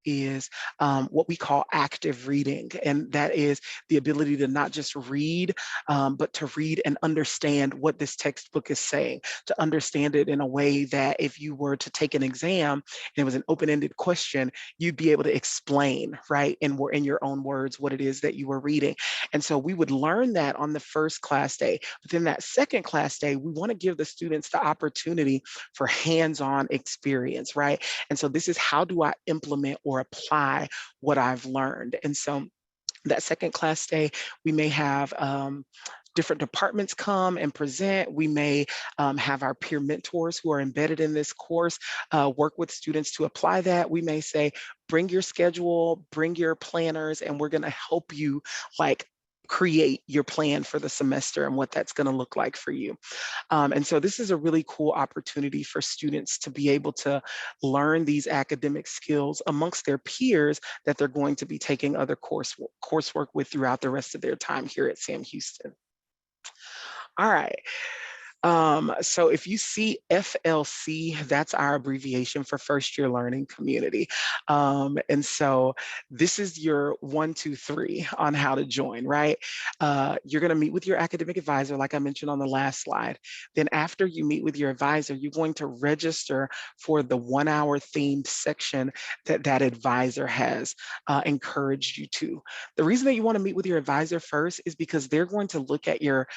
is what we call active reading. And that is the ability to not just read, but to read and understand what this textbook is saying, to understand it in a way that if you were to take an exam and it was an open-ended question, you'd be able to explain, right, in your own words, what it is that you were reading. And so we would learn that on the first class day. But then that second class day, we want to give the students the opportunity for hands-on experience, right? And so this is, how do I implement or apply what I've learned? And so that second class day, we may have different departments come and present. We may have our peer mentors who are embedded in this course work with students to apply that. We may say, bring your schedule, bring your planners, and we're going to help you like create your plan for the semester and what that's going to look like for you. And so this is a really cool opportunity for students to be able to learn these academic skills amongst their peers that they're going to be taking other coursework with throughout the rest of their time here at Sam Houston. All right. So if you see FLC, that's our abbreviation for First Year Learning Community. And so this is your 1, 2, 3 on how to join, right? You're going to meet with your academic advisor, like I mentioned on the last slide. Then after you meet with your advisor, you're going to register for the 1-hour themed section that that advisor has encouraged you to. The reason that you want to meet with your advisor first is because they're going to look at your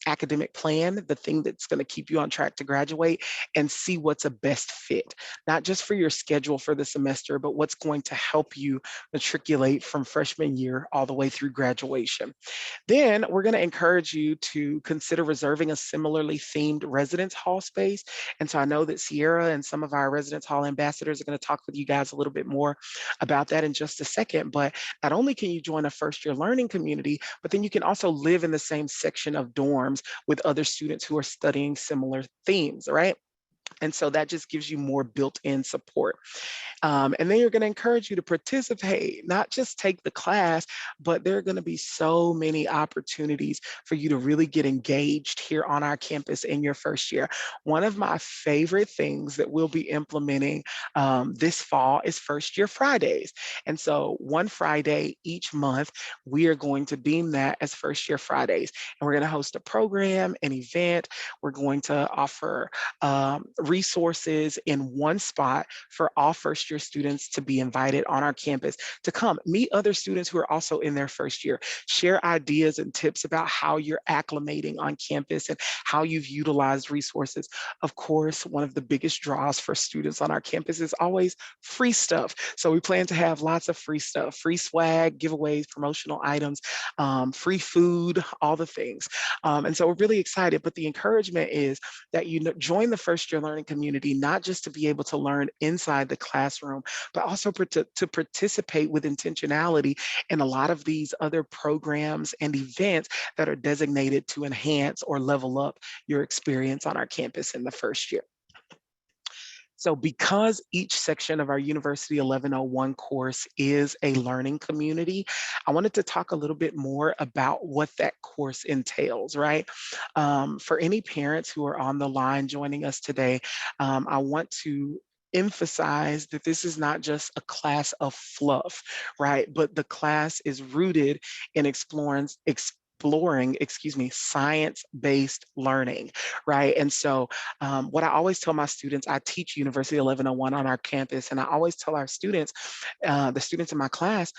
academic plan, the thing that's going to keep you on track to graduate, and see what's a best fit, not just for your schedule for the semester, but what's going to help you matriculate from freshman year all the way through graduation. Then we're going to encourage you to consider reserving a similarly themed residence hall space. And so I know that Sierra and some of our residence hall ambassadors are going to talk with you guys a little bit more about that in just a second. But not only can you join a first year learning community, but then you can also live in the same section of dorms with other students who are studying similar themes, right? And so that just gives you more built-in support. And then you're going to encourage you to participate, not just take the class, but there are going to be so many opportunities for you to really get engaged here on our campus in your first year. One of my favorite things that we'll be implementing this fall is First Year Fridays. And so one Friday each month, we are going to deem that as First Year Fridays. And we're going to host a program, an event. We're going to offer resources in one spot for all first year students to be invited on our campus to come meet other students who are also in their first year, share ideas and tips about how you're acclimating on campus and how you've utilized resources. Of course, one of the biggest draws for students on our campus is always free stuff. So we plan to have lots of free stuff, free swag, giveaways, promotional items, free food, all the things. And so we're really excited, but the encouragement is that you join the first year learning community, not just to be able to learn inside the classroom, but also to participate with intentionality in a lot of these other programs and events that are designated to enhance or level up your experience on our campus in the first year. So because each section of our University 1101 course is a learning community, I wanted to talk a little bit more about what that course entails, right? For any parents who are on the line joining us today, I want to emphasize that this is not just a class of fluff, right? But the class is rooted in exploring, science-based learning, right? And so what I always tell my students, I teach University 1101 on our campus, and I always tell our students, the students in my class,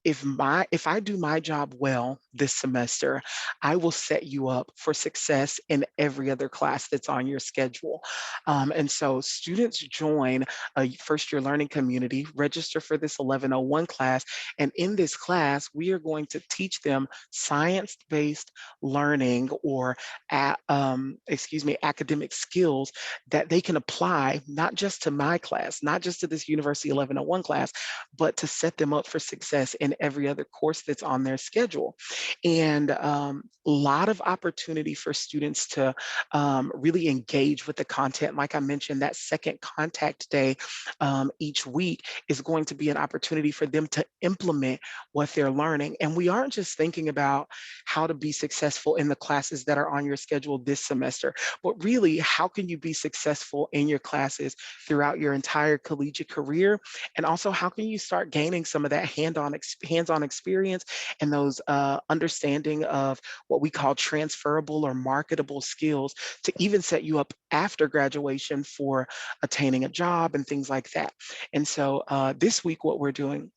if I do my job well this semester, I will set you up for success in every other class that's on your schedule. And so students join a first year learning community, register for this 1101 class, and in this class, we are going to teach them science-based learning or academic skills that they can apply not just to my class, not just to this University 1101 class, but to set them up for success in and every other course that's on their schedule. And a lot of opportunity for students to really engage with the content. Like I mentioned, that second contact day each week is going to be an opportunity for them to implement what they're learning. And we aren't just thinking about how to be successful in the classes that are on your schedule this semester, but really, how can you be successful in your classes throughout your entire collegiate career? And also, how can you start gaining some of that hands-on experience and those understanding of what we call transferable or marketable skills to even set you up after graduation for attaining a job and things like that. And so this week, what we're doing,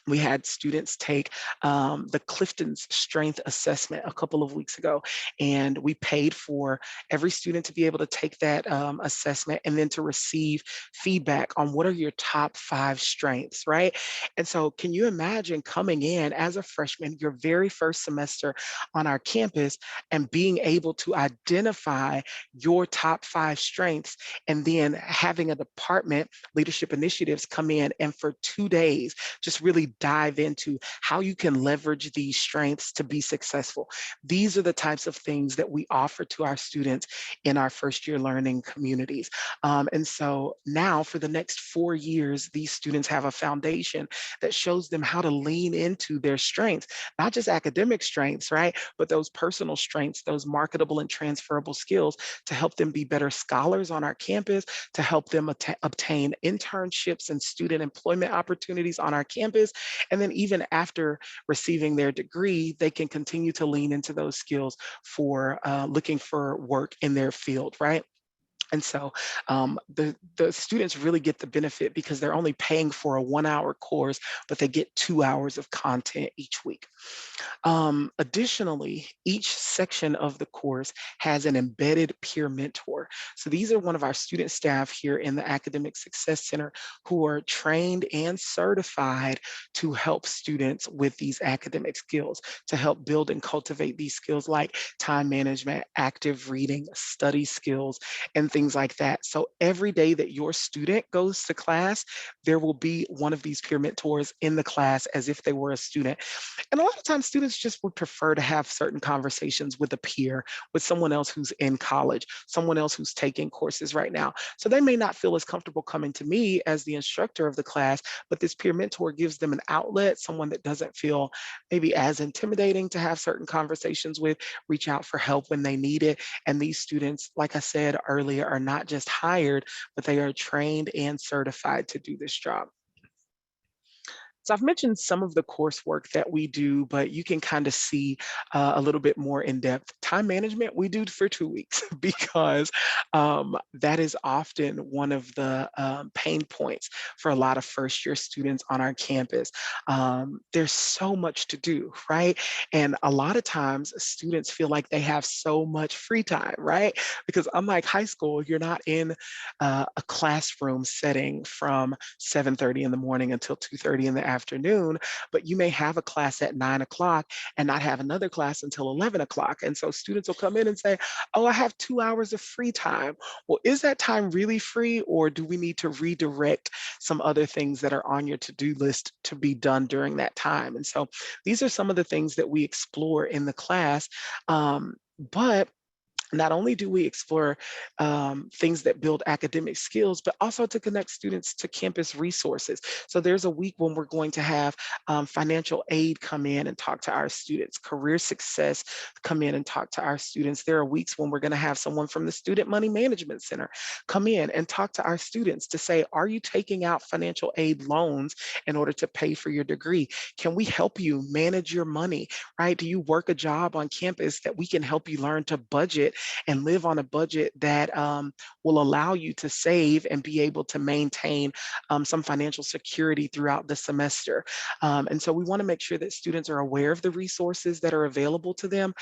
we had students take the Clifton's Strength Assessment a couple of weeks ago, and we paid for every student to be able to take that assessment and then to receive feedback on what are your top 5 strengths, right? And so, can you imagine coming in as a freshman, your very first semester on our campus, and being able to identify your top 5 strengths, and then having a department, leadership initiatives, come in and for 2 days just really dive into how you can leverage these strengths to be successful. These are the types of things that we offer to our students in our first year learning communities. And so now for the next 4 years, these students have a foundation that shows them how to lean into their strengths, not just academic strengths, right? But those personal strengths, those marketable and transferable skills to help them be better scholars on our campus, to help them obtain internships and student employment opportunities on our campus. And then even after receiving their degree, they can continue to lean into those skills for looking for work in their field, right? And so the students really get the benefit because they're only paying for a 1 hour course, but they get 2 hours of content each week. Additionally, each section of the course has an embedded peer mentor. So these are one of our student staff here in the Academic Success Center who are trained and certified to help students with these academic skills, to help build and cultivate these skills like time management, active reading, study skills, and things like that. So every day that your student goes to class, there will be one of these peer mentors in the class as if they were a student. And a lot of times students just would prefer to have certain conversations with a peer, with someone else who's in college, someone else who's taking courses right now. So they may not feel as comfortable coming to me as the instructor of the class, but this peer mentor gives them an outlet, someone that doesn't feel maybe as intimidating to have certain conversations with, reach out for help when they need it. And these students, like I said earlier, are not just hired, but they are trained and certified to do this job. So I've mentioned some of the coursework that we do, but you can kind of see a little bit more in depth. Time management we do for 2 weeks because that is often one of the pain points for a lot of first year students on our campus. There's so much to do, right? And a lot of times students feel like they have so much free time, right? Because unlike high school, you're not in a classroom setting from 7:30 in the morning until 2:30 in the afternoon, but you may have a class at 9 o'clock and not have another class until 11 o'clock. And so students will come in and say, oh, I have 2 hours of free time. Well, is that time really free, or do we need to redirect some other things that are on your to-do list to be done during that time? And so these are some of the things that we explore in the class. But not only do we explore things that build academic skills, but also to connect students to campus resources. So there's a week when we're going to have financial aid come in and talk to our students, career success come in and talk to our students. There are weeks when we're going to have someone from the Student Money Management Center come in and talk to our students to say, are you taking out financial aid loans in order to pay for your degree? Can we help you manage your money, right? Do you work a job on campus that we can help you learn to budget and live on a budget that will allow you to save and be able to maintain some financial security throughout the semester. And so we want to make sure that students are aware of the resources that are available to them.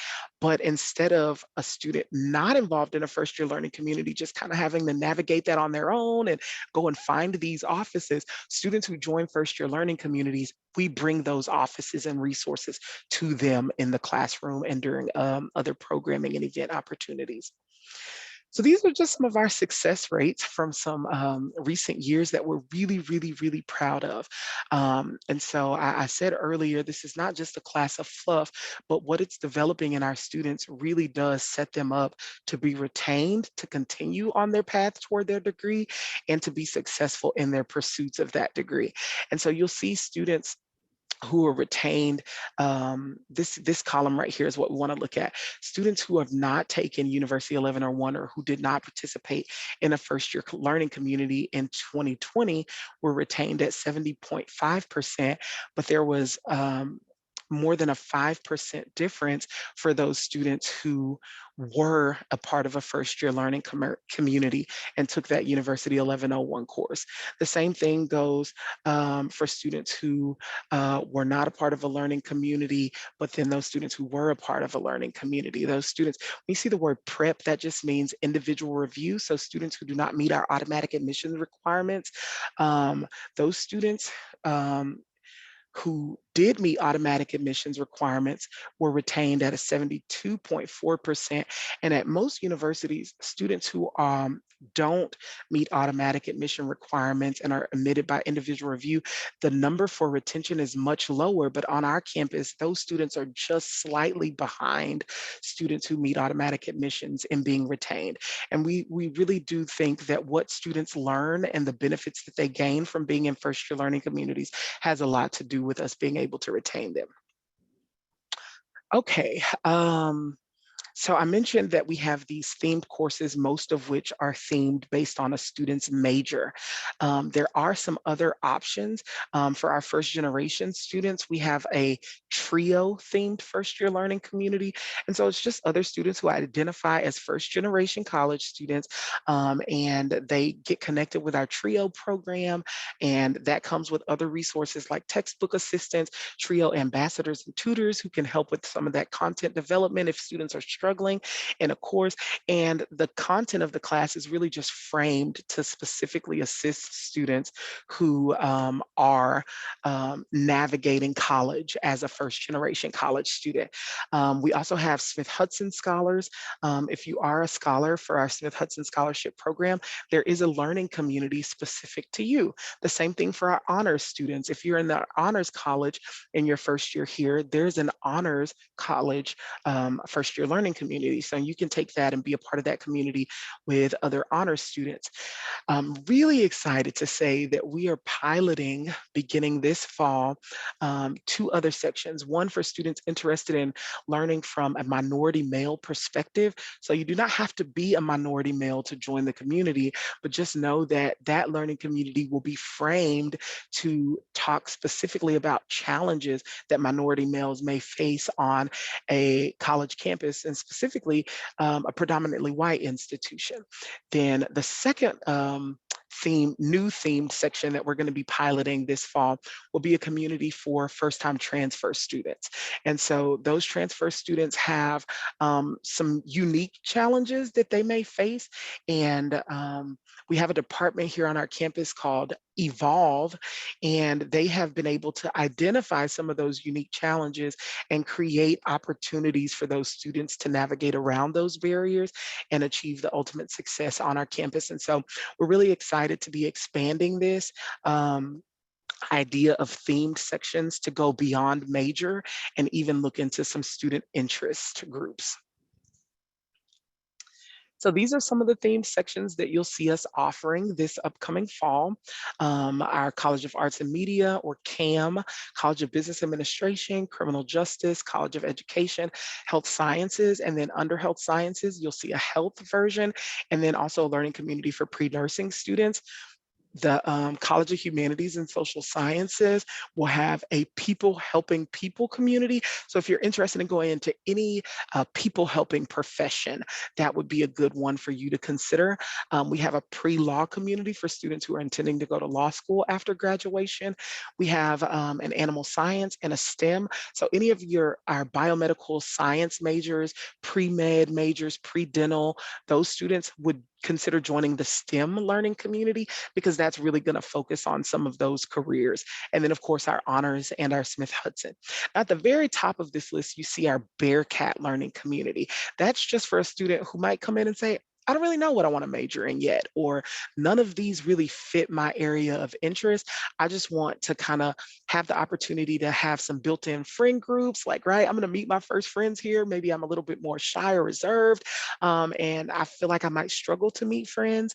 But instead of a student not involved in a first year learning community, just kind of having to navigate that on their own and go and find these offices, students who join first year learning communities, we bring those offices and resources to them in the classroom and during other programming and event opportunities. So these are just some of our success rates from some recent years that we're really, really, really proud of. And so I said earlier, this is not just a class of fluff, but what it's developing in our students really does set them up to be retained, to continue on their path toward their degree, and to be successful in their pursuits of that degree. And so you'll see students who are retained. This column right here is what we want to look at. Students who have not taken University 1101 or who did not participate in a first year learning community in 2020 were retained at 70.5%, but there was more than a 5% difference for those students who were a part of a first year learning community and took that University 1101 course. The same thing goes for students who were not a part of a learning community, but then those students who were a part of a learning community, those students, when you see the word prep, that just means individual review. So students who do not meet our automatic admissions requirements, those students who did meet automatic admissions requirements were retained at a 72.4%. And at most universities, students who don't meet automatic admission requirements and are admitted by individual review, the number for retention is much lower. But on our campus, those students are just slightly behind students who meet automatic admissions in being retained. And we really do think that what students learn and the benefits that they gain from being in first year learning communities has a lot to do with us being able to retain them. Okay, so I mentioned that we have these themed courses, most of which are themed based on a student's major. There are some other options for our first generation students. We have a trio themed first year learning community. And so it's just other students who identify as first generation college students, and they get connected with our trio program. And that comes with other resources like textbook assistance, trio ambassadors and tutors who can help with some of that content development if students are struggling in a course. And the content of the class is really just framed to specifically assist students who are navigating college as a first generation college student. We also have Smith Hudson Scholars. If you are a scholar for our Smith Hudson Scholarship Program, there is a learning community specific to you. The same thing for our honors students. If you're in the honors college in your first year here, there's an honors college first year learning community. So you can take that and be a part of that community with other honors students. I'm really excited to say that we are piloting beginning this fall two other sections, one for students interested in learning from a minority male perspective. So you do not have to be a minority male to join the community, but just know that that learning community will be framed to talk specifically about challenges that minority males may face on a college campus, and specifically a predominantly white institution. Then the second new themed section that we're going to be piloting this fall will be a community for first-time transfer students. And so those transfer students have some unique challenges that they may face. And we have a department here on our campus called Evolve, and they have been able to identify some of those unique challenges and create opportunities for those students to navigate around those barriers and achieve the ultimate success on our campus. And so we're really excited to be expanding this idea of themed sections to go beyond major and even look into some student interest groups. So these are some of the themed sections that you'll see us offering this upcoming fall. Our College of Arts and Media, or CAM, College of Business Administration, Criminal Justice, College of Education, Health Sciences, and then under Health Sciences, you'll see a health version, and then also a learning community for pre-nursing students. The College of Humanities and Social Sciences will have a people helping people community. So if you're interested in going into any people helping profession, that would be a good one for you to consider. We have a pre-law community for students who are intending to go to law school after graduation. We have an animal science and a STEM. So any of our biomedical science majors, pre-med majors, pre-dental, those students would consider joining the STEM learning community, because that's really going to focus on some of those careers. And then of course our honors and our Smith Hudson. At the very top of this list, you see our Bearcat learning community. That's just for a student who might come in and say, I don't really know what I want to major in yet, or none of these really fit my area of interest. I just want to kind of have the opportunity to have some built-in friend groups. Like, right, I'm going to meet my first friends here. Maybe I'm a little bit more shy or reserved, and I feel like I might struggle to meet friends,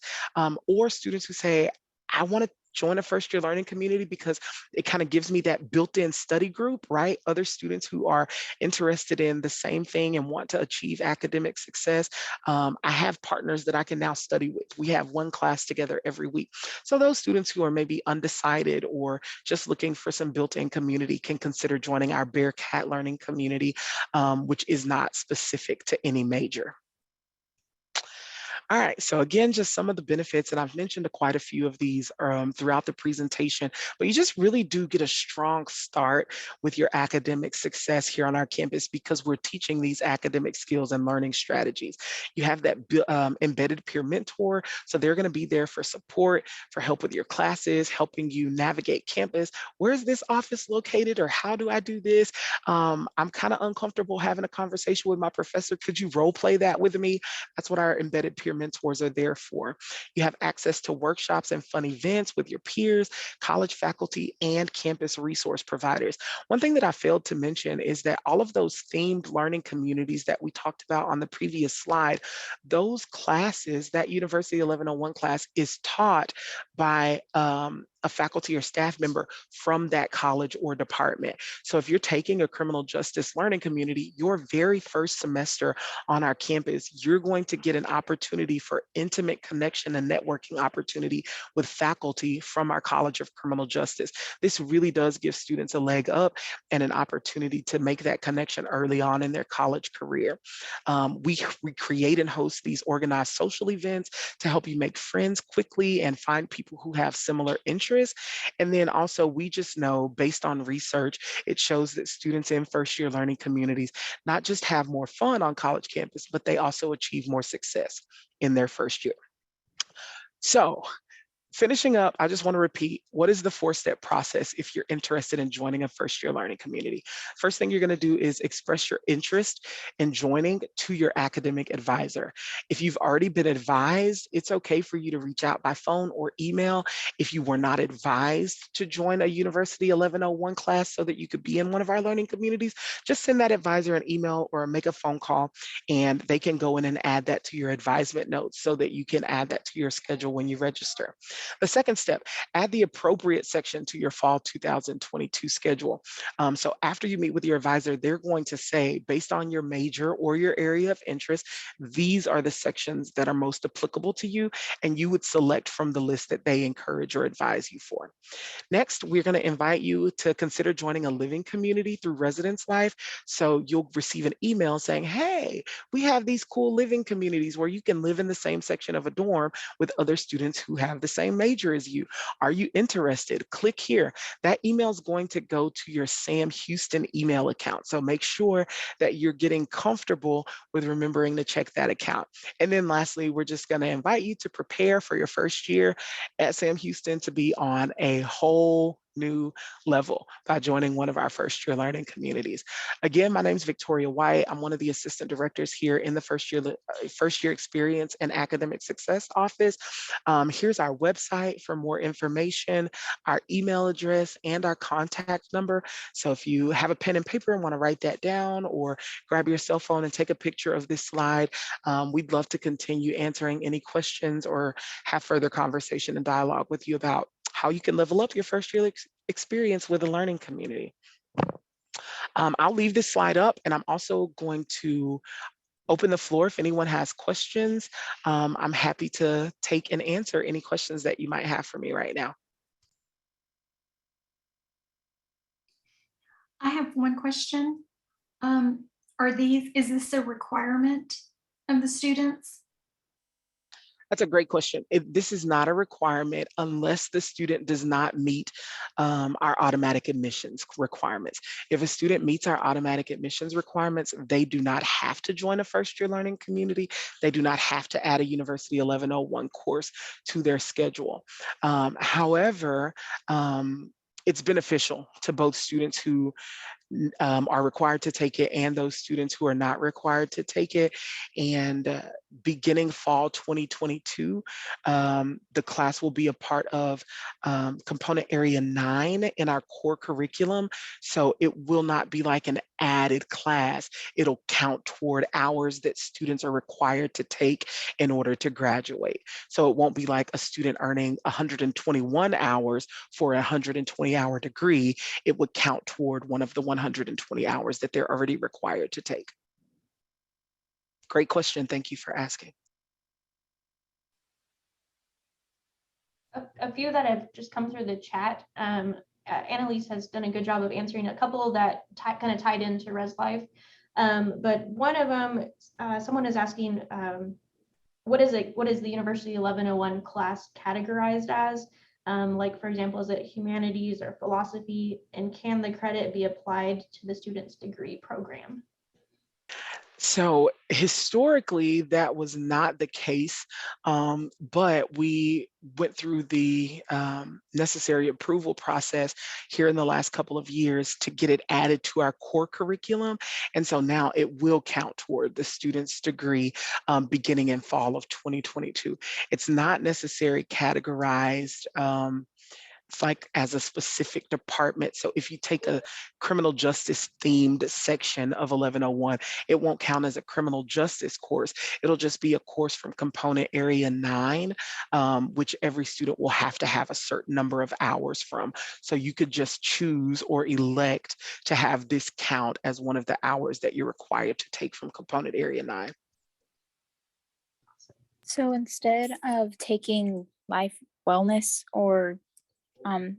or students who say, I want to join a first year learning community because it kind of gives me that built-in study group, right? Other students who are interested in the same thing and want to achieve academic success. I have partners that I can now study with. We have one class together every week. So those students who are maybe undecided or just looking for some built-in community can consider joining our Bearcat learning community, which is not specific to any major. All right, so again, just some of the benefits, and I've mentioned quite a few of these throughout the presentation, but you just really do get a strong start with your academic success here on our campus because we're teaching these academic skills and learning strategies. You have that embedded peer mentor, so they're gonna be there for support, for help with your classes, helping you navigate campus. Where's this office located, or how do I do this? I'm kind of uncomfortable having a conversation with my professor. Could you role play that with me? That's what our embedded peer mentors are there for. You have access to workshops and fun events with your peers, college faculty, and campus resource providers. One thing that I failed to mention is that all of those themed learning communities that we talked about on the previous slide, those classes, that University 1101 class is taught by a faculty or staff member from that college or department. So if you're taking a criminal justice learning community, your very first semester on our campus, you're going to get an opportunity for intimate connection and networking opportunity with faculty from our College of Criminal Justice. This really does give students a leg up and an opportunity to make that connection early on in their college career. We create and host these organized social events to help you make friends quickly and find people who have similar interests. And then also, we just know based on research, it shows that students in first year learning communities not just have more fun on college campus, but they also achieve more success in their first year. So finishing up, I just want to repeat, what is the four-step process if you're interested in joining a first-year learning community? First thing you're going to do is express your interest in joining to your academic advisor. If you've already been advised, it's okay for you to reach out by phone or email. If you were not advised to join a University 1101 class so that you could be in one of our learning communities, just send that advisor an email or make a phone call, and they can go in and add that to your advisement notes so that you can add that to your schedule when you register. The second step, add the appropriate section to your fall 2022 schedule. So after you meet with your advisor, they're going to say, based on your major or your area of interest, these are the sections that are most applicable to you, and you would select from the list that they encourage or advise you for. Next, we're going to invite you to consider joining a living community through Residence Life. So you'll receive an email saying, hey, we have these cool living communities where you can live in the same section of a dorm with other students who have the same major as you. Are you interested? Click here. That email is going to go to your Sam Houston email account. So make sure that you're getting comfortable with remembering to check that account. And then lastly, we're just going to invite you to prepare for your first year at Sam Houston to be on a whole new level by joining one of our first year learning communities. Again, my name is Victoria White. I'm one of the assistant directors here in the first year experience and academic success office. Here's our website for more information, our email address, and our contact number. So if you have a pen and paper and want to write that down, or grab your cell phone and take a picture of this slide, we'd love to continue answering any questions or have further conversation and dialogue with you about how you can level up your first year experience with a learning community. I'll leave this slide up, and I'm also going to open the floor if anyone has questions. I'm happy to take and answer any questions that you might have for me right now. I have one question. Is this a requirement of the students? That's a great question. This is not a requirement unless the student does not meet our automatic admissions requirements. If a student meets our automatic admissions requirements, they do not have to join a first year learning community. They do not have to add a University 1101 course to their schedule. However, it's beneficial to both students who are required to take it and those students who are not required to take it. And beginning fall 2022, the class will be a part of component area 9 in our core curriculum. So it will not be like an added class. It'll count toward hours that students are required to take in order to graduate. So it won't be like a student earning 121 hours for a 120-hour degree. It would count toward one of the 120 hours that they're already required to take. Great question. Thank you for asking. A few that have just come through the chat. Annalise has done a good job of answering a couple that kind of tied into Res Life. But one of them, someone is asking, what is the University 1101 class categorized as? Like, for example, is it humanities or philosophy? And can the credit be applied to the student's degree program? So historically, that was not the case, but we went through the necessary approval process here in the last couple of years to get it added to our core curriculum. And so now it will count toward the student's degree beginning in fall of 2022. It's not necessarily categorized like as a specific department. So if you take a criminal justice themed section of 1101, it won't count as a criminal justice course. It'll just be a course from component area 9, which every student will have to have a certain number of hours from. So you could just choose or elect to have this count as one of the hours that you're required to take from component area 9. So instead of taking life wellness or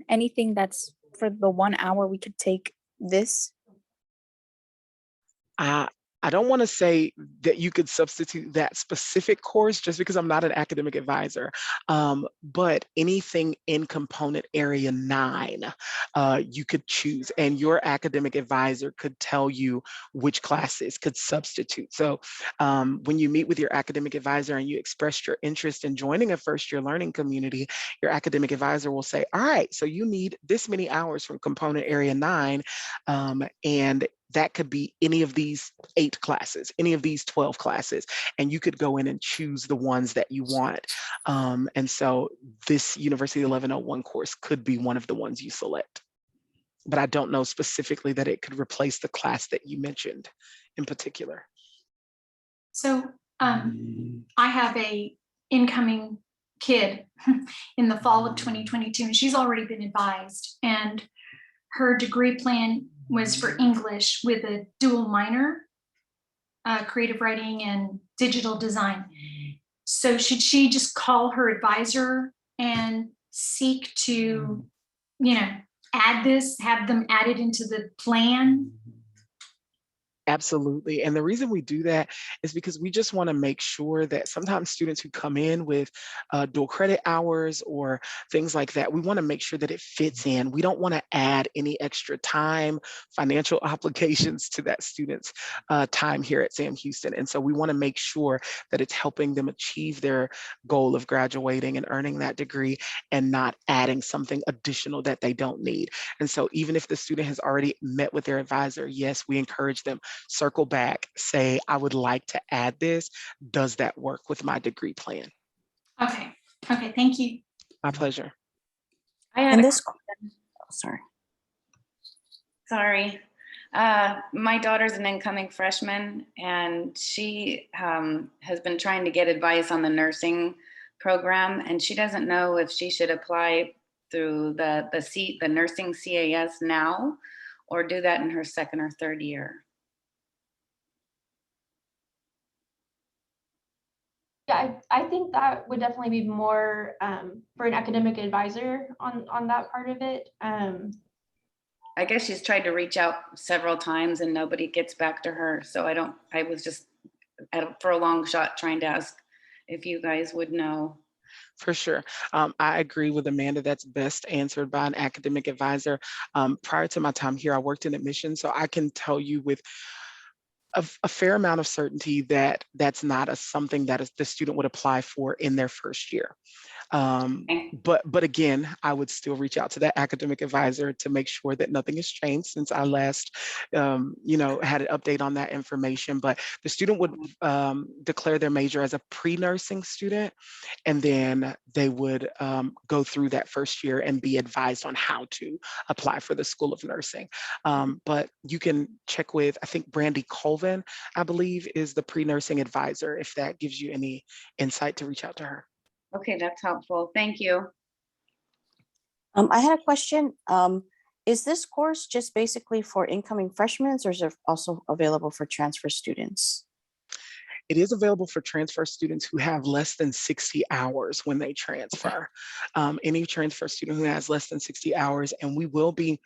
anything that's for the 1 hour, we could take this. I don't want to say that you could substitute that specific course just because I'm not an academic advisor, but anything in component area 9, you could choose, and your academic advisor could tell you which classes could substitute. So when you meet with your academic advisor and you express your interest in joining a first-year learning community, your academic advisor will say, all right, so you need this many hours from component area 9, and that could be any of these 8 classes, any of these 12 classes, and you could go in and choose the ones that you want. And so this University 1101 course could be one of the ones you select. But I don't know specifically that it could replace the class that you mentioned in particular. So I have a incoming kid in the fall of 2022, and she's already been advised, and her degree plan was for English with a dual minor, creative writing and digital design. So should she just call her advisor and seek to, add this, have them added into the plan? Absolutely. And the reason we do that is because we just want to make sure that sometimes students who come in with dual credit hours or things like that, we want to make sure that it fits in. We don't want to add any extra time, financial obligations to that student's time here at Sam Houston. And so we want to make sure that it's helping them achieve their goal of graduating and earning that degree and not adding something additional that they don't need. And so even if the student has already met with their advisor, yes, we encourage them, circle back, say, I would like to add this. Does that work with my degree plan? Okay, thank you. My pleasure. And this, Sorry. My daughter's an incoming freshman, and she has been trying to get advice on the nursing program, and she doesn't know if she should apply through the nursing CAS now or do that in her second or third year. Yeah, I think that would definitely be more for an academic advisor on that part of it. I guess she's tried to reach out several times and nobody gets back to her. So I was just for a long shot trying to ask if you guys would know. For sure. I agree with Amanda. That's best answered by an academic advisor. Prior to my time here, I worked in admissions, so I can tell you with a fair amount of certainty that that's not something that the student would apply for in their first year. But again, I would still reach out to that academic advisor to make sure that nothing has changed since I last, had an update on that information. But the student would declare their major as a pre-nursing student, and then they would go through that first year and be advised on how to apply for the School of Nursing. But you can check with, I think Brandy Colvin, I believe, is the pre-nursing advisor, if that gives you any insight to reach out to her. Okay, that's helpful. Thank you. I had a question. Is this course just basically for incoming freshmen, or is it also available for transfer students? It is available for transfer students who have less than 60 hours when they transfer. Any transfer student who has less than 60 hours, and we will be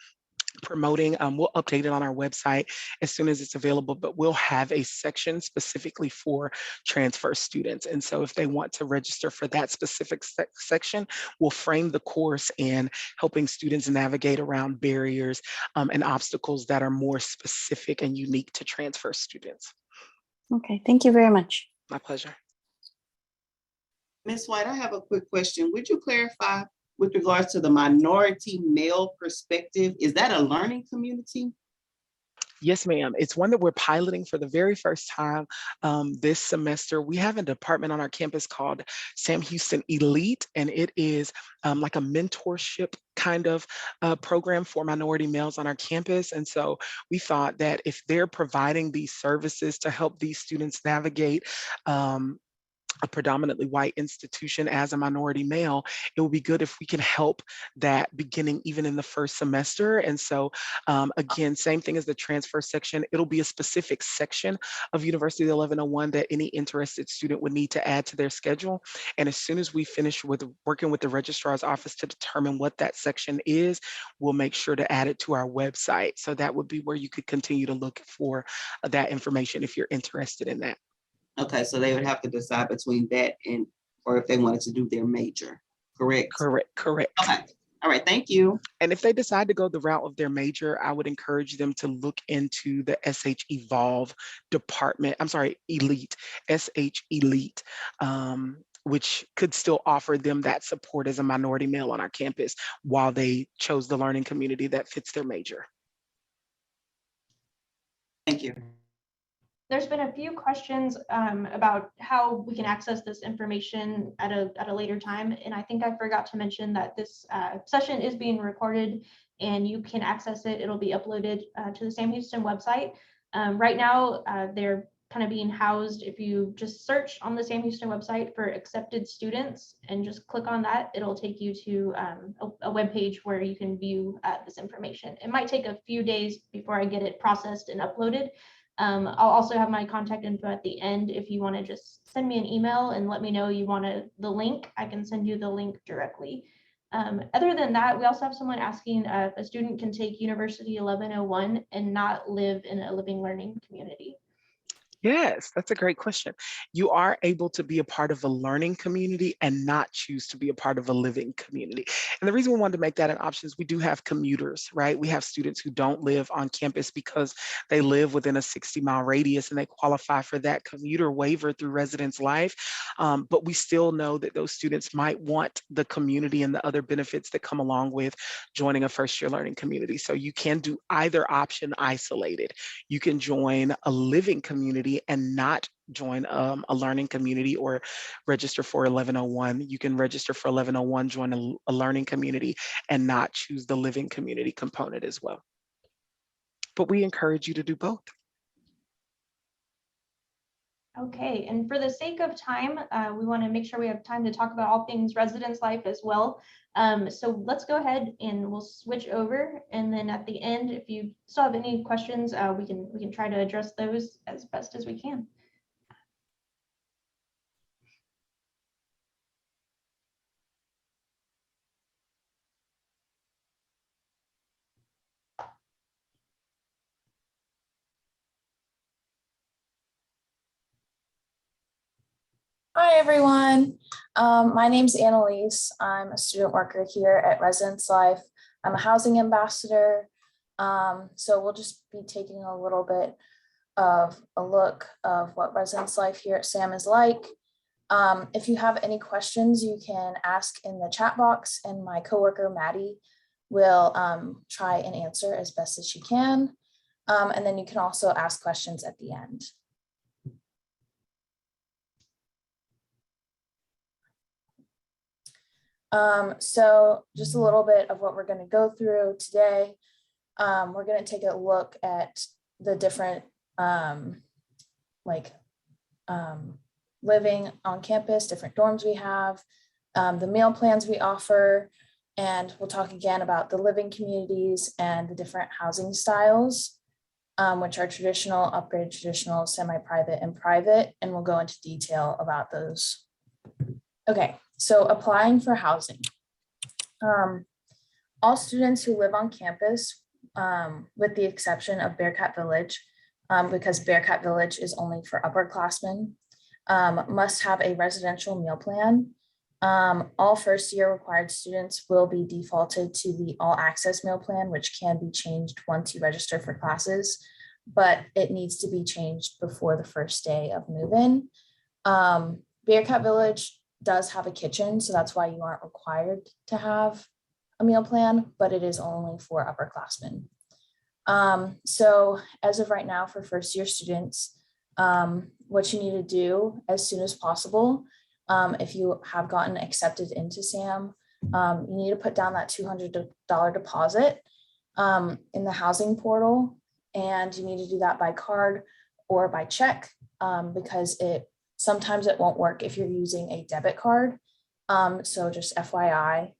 promoting, we'll update it on our website as soon as it's available, but we'll have a section specifically for transfer students. And so if they want to register for that specific section, we'll frame the course in helping students navigate around barriers and obstacles that are more specific and unique to transfer students. Okay, thank you very much. My pleasure. Ms. White, I have a quick question. Would you clarify with regards to the minority male perspective? Is that a learning community? Yes, ma'am. It's one that we're piloting for the very first time this semester. We have a department on our campus called Sam Houston Elite, and it is like a mentorship kind of program for minority males on our campus. And so we thought that if they're providing these services to help these students navigate a predominantly white institution as a minority male, it would be good if we can help that beginning even in the first semester. And so again, same thing as the transfer section, it'll be a specific section of University 1101 that any interested student would need to add to their schedule. And as soon as we finish with working with the registrar's office to determine what that section is, we'll make sure to add it to our website. So that would be where you could continue to look for that information if you're interested in that. Okay, so they would have to decide between that and, or if they wanted to do their major, correct? Correct. Okay, all right, thank you. And if they decide to go the route of their major, I would encourage them to look into the SH Evolve department. I'm sorry, Elite, SH Elite, which could still offer them that support as a minority male on our campus while they chose the learning community that fits their major. Thank you. There's been a few questions about how we can access this information at a later time. And I think I forgot to mention that this session is being recorded and you can access it. It'll be uploaded to the Sam Houston website. Right now, they're kind of being housed. If you just search on the Sam Houston website for accepted students and just click on that, it'll take you to a web page where you can view this information. It might take a few days before I get it processed and uploaded. I'll also have my contact info at the end. If you want to just send me an email and let me know you want the link, I can send you the link directly. Other than that, we also have someone asking if a student can take University 1101 and not live in a living learning community. Yes, that's a great question. You are able to be a part of a learning community and not choose to be a part of a living community. And the reason we wanted to make that an option is we do have commuters, right? We have students who don't live on campus because they live within a 60-mile radius and they qualify for that commuter waiver through Residence Life. But we still know that those students might want the community and the other benefits that come along with joining a first-year learning community. So you can do either option isolated. You can join a living community and not join a learning community or register for 1101. You can register for 1101, join a learning community, and not choose the living community component as well. But we encourage you to do both. Okay, and for the sake of time, we want to make sure we have time to talk about all things residence life as well. So let's go ahead and we'll switch over. And then at the end, if you still have any questions, we can try to address those as best as we can. Hi, everyone. My name's Annalise. I'm a student worker here at Residence Life. I'm a housing ambassador. So we'll just be taking a little bit of a look of what Residence Life here at SAM is like. If you have any questions, you can ask in the chat box, and my coworker Maddie will try and answer as best as she can. And then you can also ask questions at the end. So just a little bit of what we're going to go through today. We're going to take a look at the different living on campus, different dorms we have, the meal plans we offer, and we'll talk again about the living communities and the different housing styles, which are traditional, upgraded traditional, semi-private, and private, and we'll go into detail about those. Okay, so applying for housing. All students who live on campus, with the exception of Bearcat Village, because Bearcat Village is only for upperclassmen, must have a residential meal plan. All first year required students will be defaulted to the all access meal plan, which can be changed once you register for classes, but it needs to be changed before the first day of move-in. Bearcat Village does have a kitchen, so that's why you aren't required to have a meal plan, but it is only for upperclassmen. So as of right now for first year students, what you need to do as soon as possible, if you have gotten accepted into SAM, you need to put down that $200 deposit in the housing portal, and you need to do that by card or by check, because sometimes it won't work if you're using a debit card. So just FYI.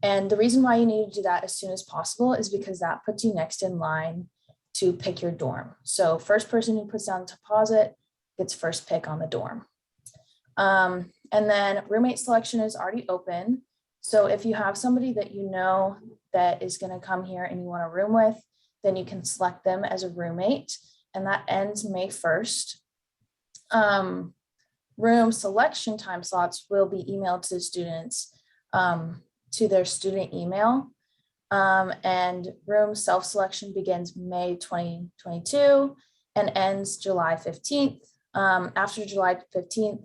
And the reason why you need to do that as soon as possible is because that puts you next in line to pick your dorm. So first person who puts down the deposit gets first pick on the dorm. And then roommate selection is already open. So if you have somebody that you know that is going to come here and you want to room with, then you can select them as a roommate, and that ends May 1st. Room selection time slots will be emailed to students to their student email. And room self-selection begins May 2022 and ends July 15th. After July 15th,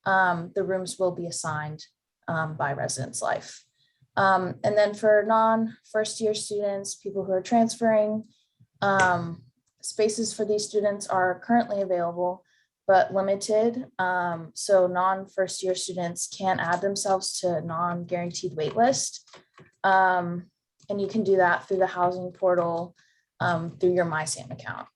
the rooms will be assigned by Residence Life. And then for non-first year students, people who are transferring, spaces for these students are currently available, but limited. So non-first year students can add themselves to non-guaranteed wait list. And you can do that through the housing portal, through your MySAM account.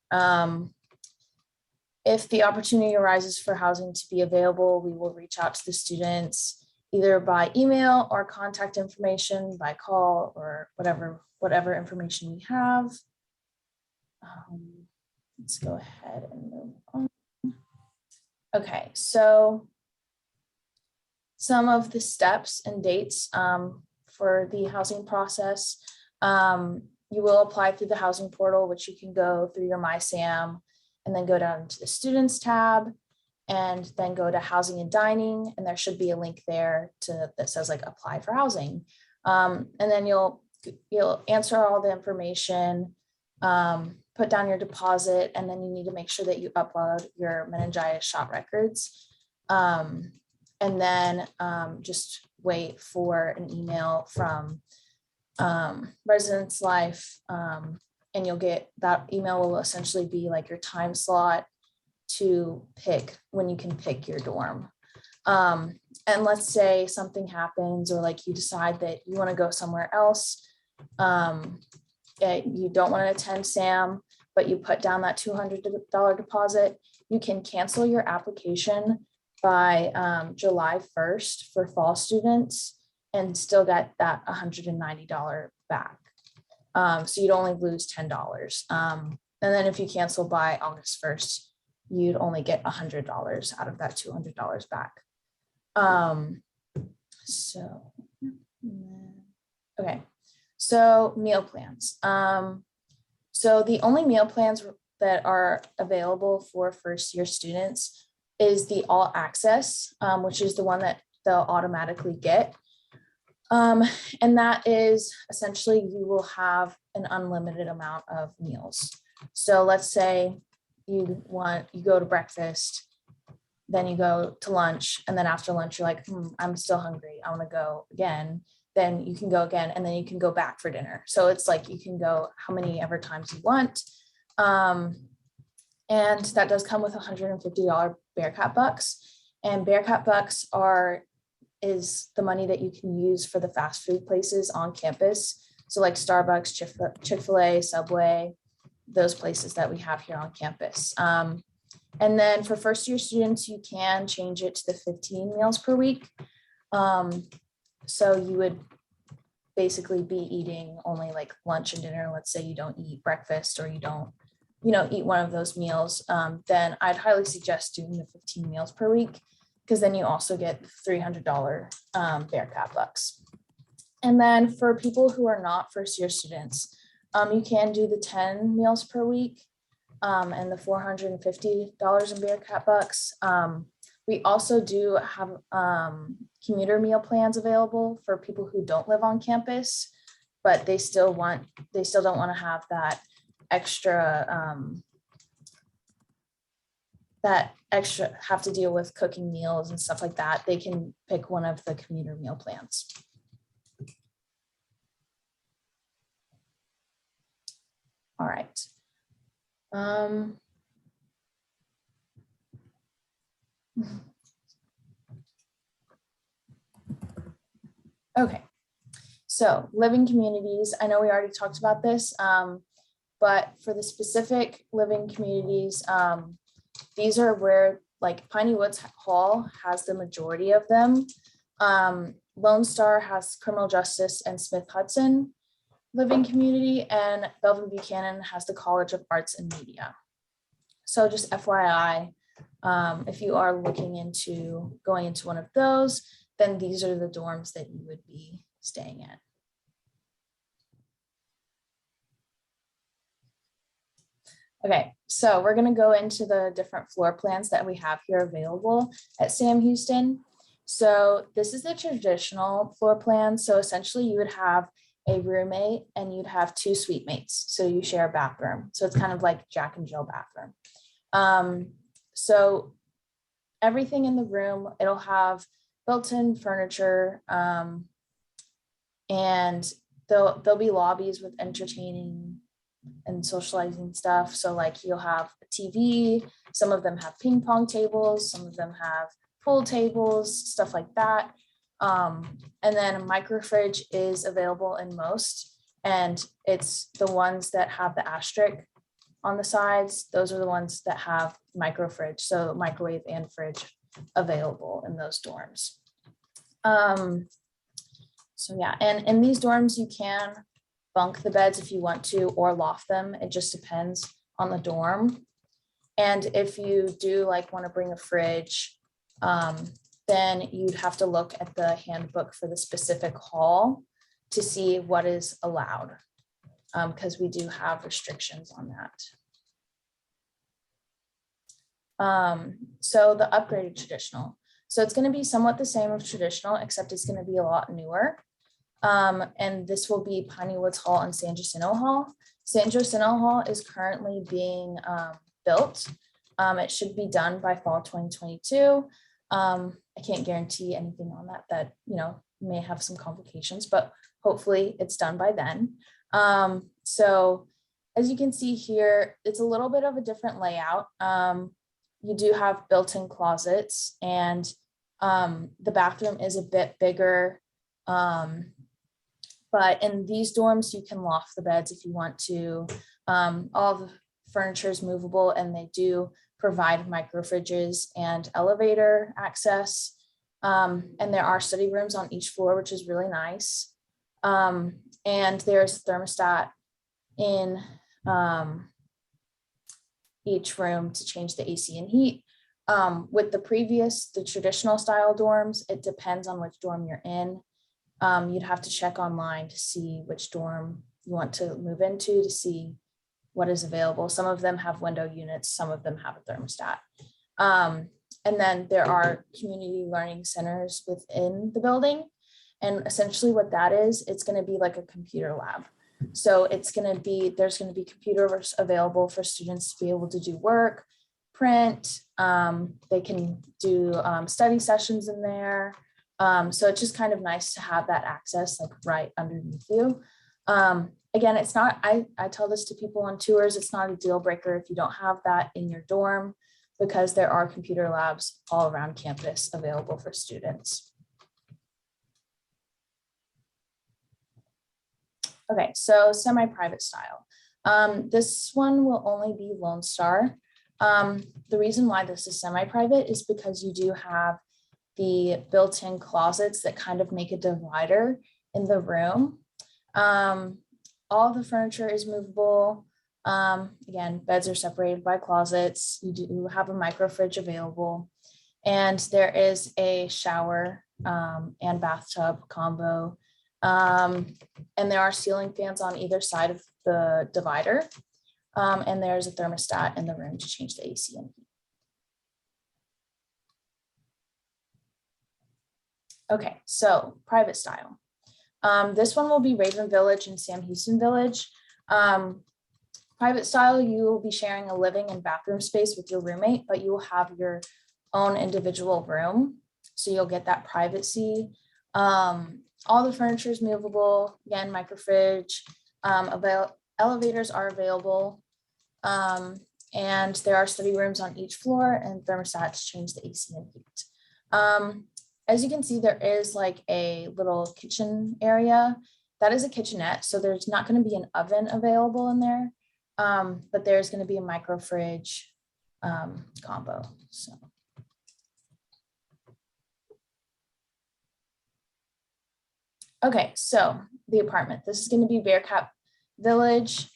If the opportunity arises for housing to be available, we will reach out to the students either by email or contact information by call or whatever information we have. Let's go ahead and move on. Okay, so some of the steps and dates for the housing process. You will apply through the housing portal, which you can go through your MySAM and then go down to the students tab and then go to housing and dining. And there should be a link there that says like apply for housing. And then you'll answer all the information, put down your deposit, and then you need to make sure that you upload your meningitis shot records. And then just wait for an email from Residence Life, and you'll get that email will essentially be like your time slot to pick when you can pick your dorm. And let's say something happens or like you decide that you want to go somewhere else. You don't want to attend SAM, but you put down that $200 deposit, you can cancel your application by July 1st for fall students and still get that $190 back. So you'd only lose $10. And then if you cancel by August 1st, you'd only get $100 out of that $200 back. Okay, so meal plans. So the only meal plans that are available for first year students is the all access, which is the one that they'll automatically get. And that is essentially you will have an unlimited amount of meals. So let's say you go to breakfast, then you go to lunch, and then after lunch, you're like, I'm still hungry, I want to go again. Then you can go again, and then you can go back for dinner. So it's like you can go how many ever times you want. And that does come with $150 Bearcat bucks. And Bearcat bucks is the money that you can use for the fast food places on campus. So like Starbucks, Chick-fil-A, Subway, those places that we have here on campus. And then for first year students, you can change it to the 15 meals per week. So you would basically be eating only like lunch and dinner. Let's say you don't eat breakfast, or you don't, eat one of those meals. Then I'd highly suggest doing the 15 meals per week, because then you also get $300 Bearcat bucks. And then for people who are not first year students, you can do the 10 meals per week and the $450 in Bearcat bucks. We also do have commuter meal plans available for people who don't live on campus, but they still don't want to have that extra have to deal with cooking meals and stuff like that. They can pick one of the commuter meal plans. All right. Okay, so living communities, I know we already talked about this, but for the specific living communities, these are where like Piney Woods Hall has the majority of them. Lone Star has criminal justice and Smith Hudson living community, and Belvin Buchanan has the College of Arts and Media. So just FYI, if you are looking into going into one of those, then these are the dorms that you would be staying in. Okay, so we're going to go into the different floor plans that we have here available at Sam Houston. So this is the traditional floor plan. So essentially you would have a roommate and you'd have 2 suite mates. So you share a bathroom. So it's kind of like Jack and Jill bathroom. So everything in the room, it'll have built-in furniture, and there'll be lobbies with entertaining and socializing stuff. So like you'll have a TV, some of them have ping pong tables, some of them have pool tables, stuff like that. And then a micro fridge is available in most, and it's the ones that have the asterisk on the sides. Those are the ones that have micro fridge, so microwave and fridge available in those dorms. So yeah, and in these dorms you can bunk the beds if you want to, or loft them. It just depends on the dorm. And if you do like want to bring a fridge, then you'd have to look at the handbook for the specific hall to see what is allowed, because we do have restrictions on that. So the upgraded traditional. So it's going to be somewhat the same as traditional, except it's going to be a lot newer. And this will be Piney Woods Hall and San Jacinto Hall. San Jacinto Hall is currently being built. It should be done by fall 2022. I can't guarantee anything on that, may have some complications, but hopefully it's done by then. So as you can see here, it's a little bit of a different layout. You do have built-in closets, and the bathroom is a bit bigger. But in these dorms, you can loft the beds if you want to. All the furniture is movable, and they do provide micro fridges and elevator access. And there are study rooms on each floor, which is really nice. And there's a thermostat in each room to change the AC and heat. With the traditional style dorms, it depends on which dorm you're in. You'd have to check online to see which dorm you want to move into to see what is available. Some of them have window units, some of them have a thermostat. And then there are community learning centers within the building. And essentially what that is, it's going to be like a computer lab. So there's going to be computers available for students to be able to do work. print. They can do study sessions in there. So it's just kind of nice to have that access like right underneath you. Again, it's not, I tell this to people on tours, it's not a deal breaker if you don't have that in your dorm, because there are computer labs all around campus available for students. Okay, so semi-private style. This one will only be Lone Star. The reason why this is semi-private is because you do have the built-in closets that kind of make a divider in the room. All the furniture is movable. Again, beds are separated by closets. You do have a micro fridge available. And there is a shower and bathtub combo. And there are ceiling fans on either side of the divider. And there's a thermostat in the room to change the AC and heat. Okay, so private style. This one will be Raven Village and Sam Houston Village. Private style, you will be sharing a living and bathroom space with your roommate, but you will have your own individual room. So you'll get that privacy. All the furniture is movable, again, micro fridge, elevators are available. And there are study rooms on each floor and thermostats change the AC and heat. As you can see, there is like a little kitchen area. That is a kitchenette, so there's not going to be an oven available in there, but there's going to be a micro fridge combo. So. Okay, so the apartment. This is going to be Bearcat Village.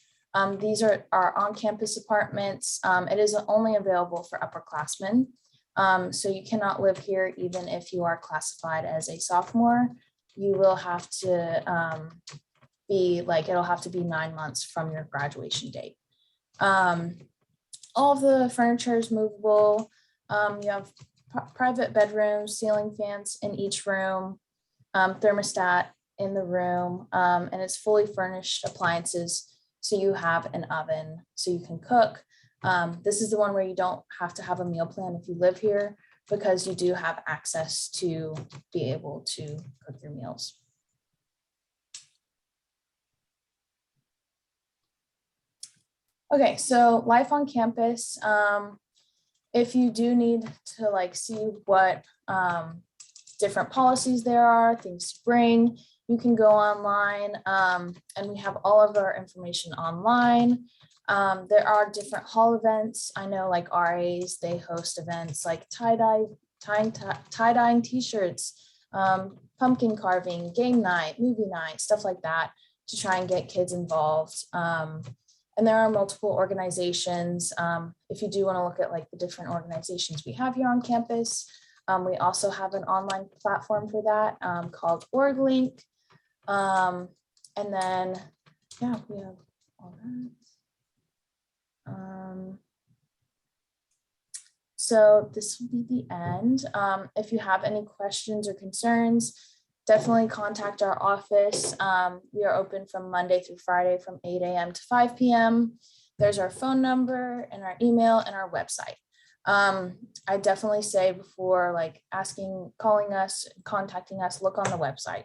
These are our on-campus apartments. It is only available for upperclassmen. So you cannot live here even if you are classified as a sophomore. You will have to it'll have to be 9 months from your graduation date. All of the furniture is movable. You have private bedrooms, ceiling fans in each room, thermostat in the room, and it's fully furnished appliances. So you have an oven so you can cook. This is the one where you don't have to have a meal plan if you live here, because you do have access to be able to cook your meals. Okay, so life on campus. If you do need to like see what different policies there are, things to bring, you can go online, and we have all of our information online. There are different hall events. I know like RAs, they host events like tie-dyeing t-shirts, pumpkin carving, game night, movie night, stuff like that to try and get kids involved. And there are multiple organizations. If you do want to look at like the different organizations we have here on campus, we also have an online platform for that called OrgLink. And then, yeah, we have all that. So this will be the end. If you have any questions or concerns, definitely contact our office. We are open from Monday through Friday from 8 a.m. to 5 p.m. There's our phone number and our email and our website. I definitely say before like calling us, contacting us, look on the website,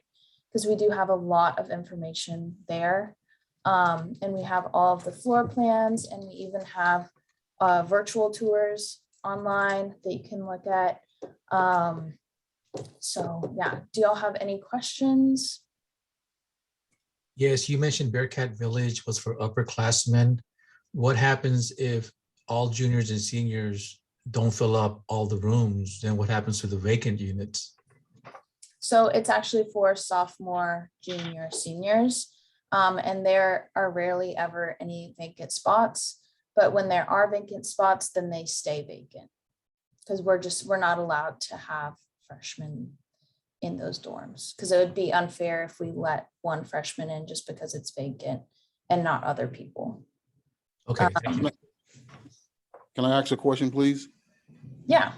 because we do have a lot of information there. And we have all of the floor plans, and we even have virtual tours online that you can look at. So yeah, do y'all have any questions? Yes, you mentioned Bearcat Village was for upperclassmen. What happens if all juniors and seniors don't fill up all the rooms? Then what happens to the vacant units? So it's actually for sophomore, junior, seniors. And there are rarely ever any vacant spots, but when there are vacant spots, then they stay vacant, because we're not allowed to have freshmen in those dorms, because it would be unfair if we let one freshman in just because it's vacant and not other people. Okay, thank you. Can I ask a question, please? Yeah.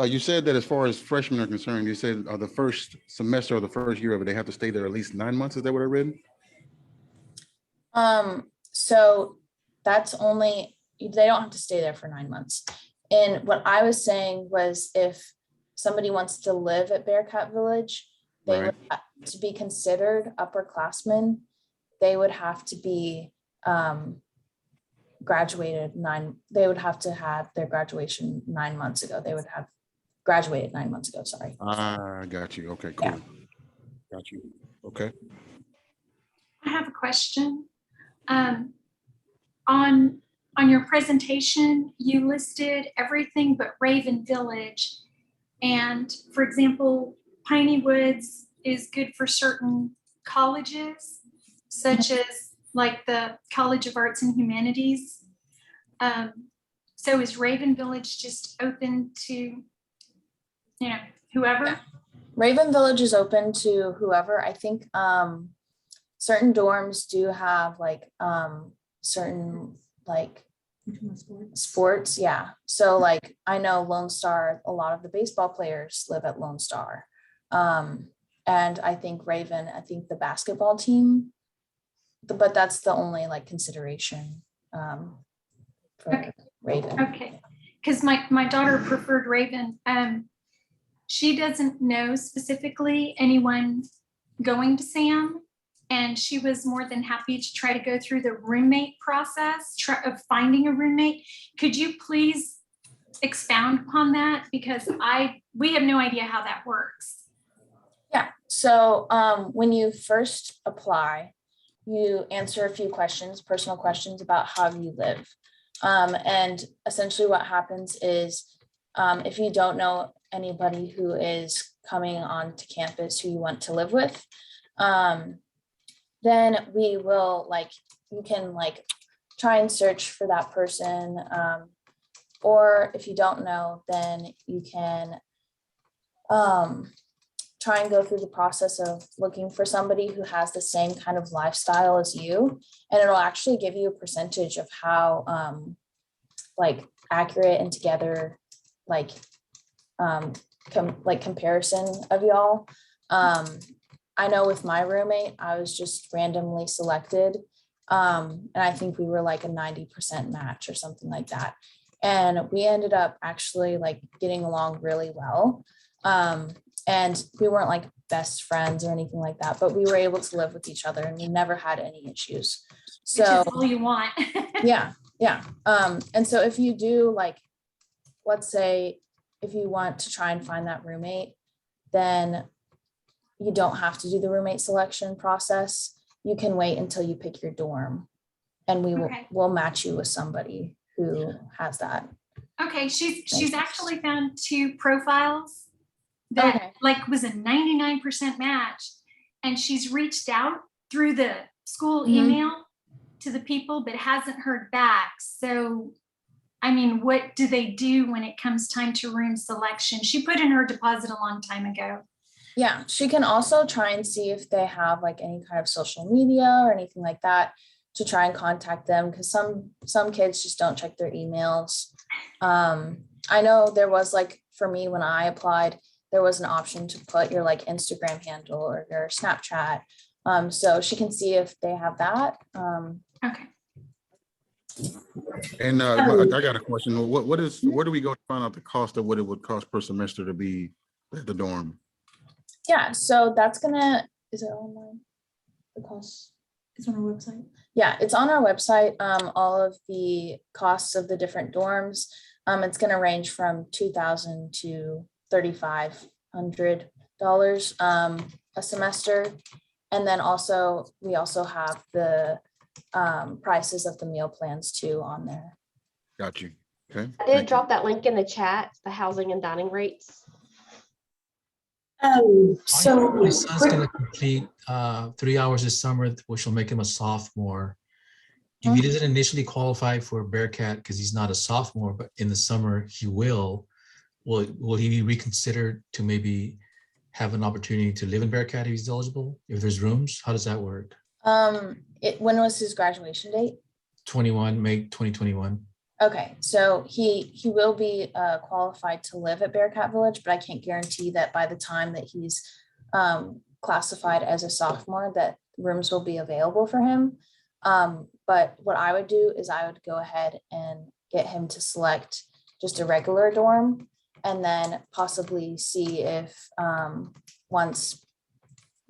You said that as far as freshmen are concerned, you said the first semester or the first year of it, they have to stay there at least 9 months. Is that what I read? So that's only they don't have to stay there for 9 months. And what I was saying was if somebody wants to live at Bearcat Village, they would have to be considered upperclassmen. They would have to be graduated they would have to have their graduation 9 months ago. They would have graduated 9 months ago, sorry. Ah, got you. Okay, cool. Yeah. Got you. Okay. I have a question. On your presentation, you listed everything but Raven Village. And for example, Piney Woods is good for certain colleges, such as like the College of Arts and Humanities. So is Raven Village just open to, whoever? Yeah. Raven Village is open to whoever. I think certain dorms do have like certain like sports. Yeah. So like I know Lone Star, a lot of the baseball players live at Lone Star. And I think the basketball team, but that's the only like consideration for Raven. Okay. Because my daughter preferred Raven. She doesn't know specifically anyone going to SAM. And she was more than happy to try to go through the roommate process of finding a roommate. Could you please expound upon that? Because we have no idea how that works. Yeah, so when you first apply, you answer a few questions, personal questions about how you live. And essentially what happens is if you don't know anybody who is coming onto campus who you want to live with, then we will you can try and search for that person. Or if you don't know, then you can try and go through the process of looking for somebody who has the same kind of lifestyle as you. And it'll actually give you a percentage of how accurate and together comparison of y'all. I know with my roommate, I was just randomly selected. And I think we were like a 90% match or something like that. And we ended up actually getting along really well. And we weren't like best friends or anything like that, but we were able to live with each other and we never had any issues. So which is all you want. yeah. And so if you do let's say if you want to try and find that roommate, then you don't have to do the roommate selection process. You can wait until you pick your dorm and we will match you with somebody who has that. Okay, she's actually found 2 profiles that was a 99% match, and she's reached out through the school email to the people but hasn't heard back. So I mean, what do they do when it comes time to room selection? She put in her deposit a long time ago. Yeah, she can also try and see if they have any kind of social media or anything like that to try and contact them, because some kids just don't check their emails. I know there was for me when I applied, there was an option to put your Instagram handle or your Snapchat. So she can see if they have that. Okay. And I got a question. Where do we go to find out the cost of what it would cost per semester to be at the dorm? Yeah, so that's is it online? The cost is on our website. Yeah, it's on our website. All of the costs of the different dorms. It's gonna range from $2,000 to $3,500 a semester. And then we also have the prices of the meal plans too on there. Got you. Okay. I did drop that link in the chat, the housing and dining rates. So my son's going to complete 3 hours this summer, which will make him a sophomore. If he doesn't initially qualify for Bearcat because he's not a sophomore, but in the summer he will he be reconsidered to maybe have an opportunity to live in Bearcat if he's eligible, if there's rooms? How does that work? When was his graduation date? May 2021. Okay, so he will be qualified to live at Bearcat Village, but I can't guarantee that by the time that he's classified as a sophomore that rooms will be available for him. But what I would do is I would go ahead and get him to select just a regular dorm, and then possibly see if once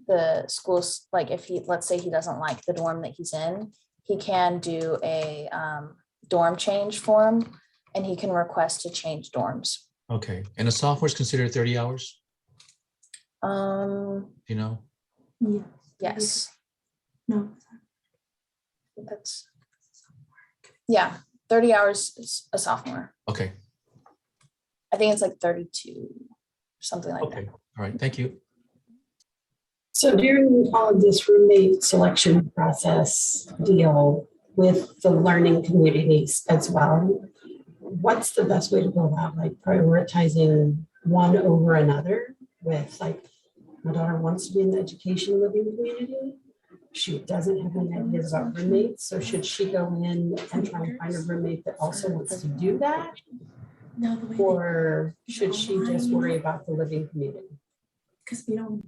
the schools, like if he, let's say he doesn't like the dorm that he's in, he can do a dorm change form, and he can request to change dorms. Okay, and a sophomore is considered 30 hours, you know? Yes, No. that's, yeah, 30 hours is a sophomore. Okay, I think it's like 32, something like that. okay, all right, thank you. So during all of this roommate selection process deal with the learning communities as well, what's the best way to go about like prioritizing one over another? With like, my daughter wants to be in the education living community. She doesn't have any ideas about roommates. So should she go in and try and find a roommate that also wants to do that? Or should she just worry about the living community? Because we don't.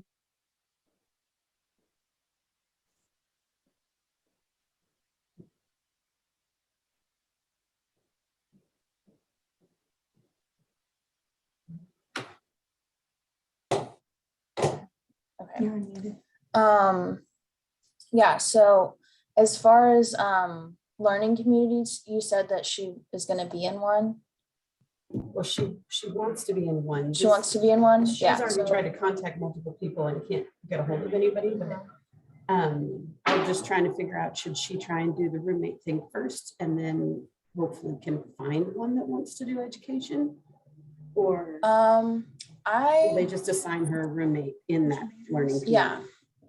Okay. Yeah, so as far as learning communities, you said that she is going to be in one. Well, she wants to be in one. She wants to be in one. She's Yeah. already So, tried to contact multiple people and can't get a hold of anybody, but I'm just trying to figure out, should she try and do the roommate thing first and then hopefully can find one that wants to do education? Or will they just assign her a roommate in that learning community? yeah,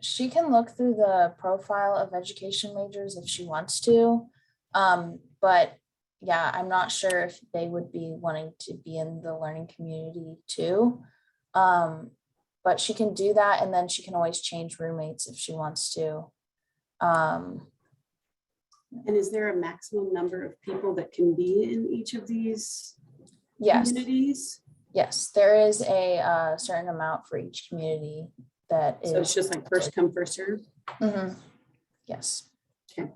she can look through the profile of education majors if she wants to. But yeah, I'm not sure if they would be wanting to be in the learning community too. But she can do that, and then she can always change roommates if she wants to. And is there a maximum number of people that can be in each of these communities? Yes, there is a certain amount for each community that is. So it's just like first come, first serve? Mhm. Yes. Okay.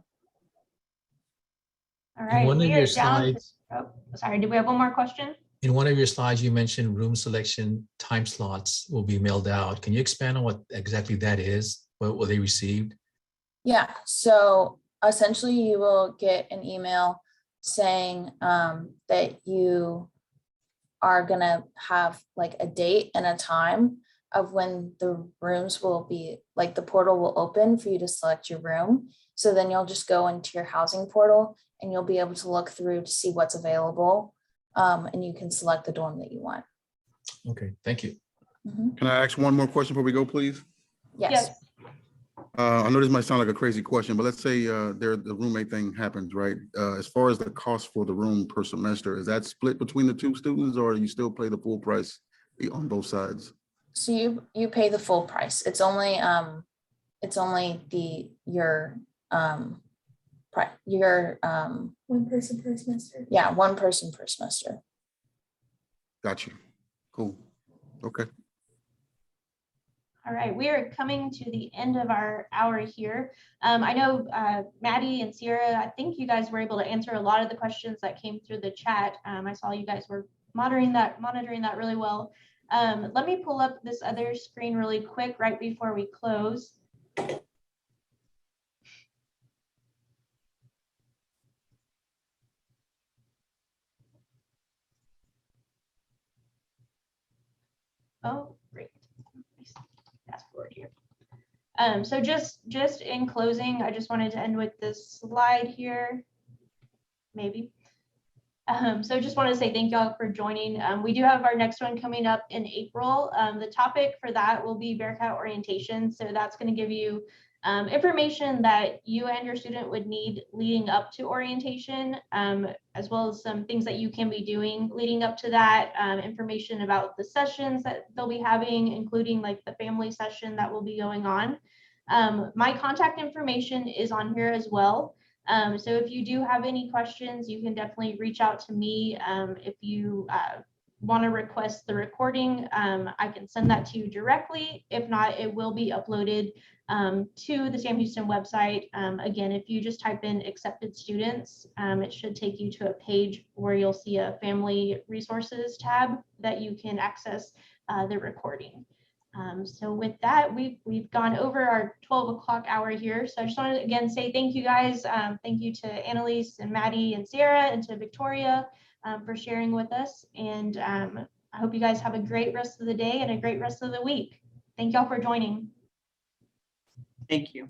All right. one of we your are down to- slides- oh, sorry, do we have one more question? In one of your slides, you mentioned room selection time slots will be mailed out. Can you expand on what exactly that is? What will they receive? Yeah, so essentially you will get an email saying that you are gonna have like a date and a time of when the rooms will be, like the portal will open for you to select your room. So then you'll just go into your housing portal and you'll be able to look through to see what's available. And you can select the dorm that you want. Okay, thank you. Can I ask one more question before we go, please? Yes. I know this might sound like a crazy question, but let's say the roommate thing happens, right? As far as the cost for the room per semester, is that split between the two students, or you still pay the full price on both sides? So you pay the full price. It's only your One person per semester. yeah, one person per semester. Got you. Cool. Okay. All right, we are coming to the end of our hour here. I know Maddie and Sierra, I think you guys were able to answer a lot of the questions that came through the chat. I saw you guys were monitoring that really well. Let me pull up this other screen really quick right before we close. Oh, great. Fast forward here. So just in closing, I just wanted to end with this slide here, maybe. So just want to say thank y'all for joining. We do have our next one coming up in April. The topic for that will be Bearcat orientation. So that's going to give you information that you and your student would need leading up to orientation, as well as some things that you can be doing leading up to that, information about the sessions that they'll be having, including like the family session that will be going on. My contact information is on here as well. So if you do have any questions, you can definitely reach out to me if you want to request the recording, I can send that to you directly. If not, it will be uploaded to the Sam Houston website. Again, if you just type in accepted students, it should take you to a page where you'll see a family resources tab that you can access the recording. So with that, we've gone over our 12 o'clock hour here. So I just want to again say thank you guys. Thank you to Annalise and Maddie and Sarah and to Victoria for sharing with us. And I hope you guys have a great rest of the day and a great rest of the week. Thank y'all for joining. Thank you.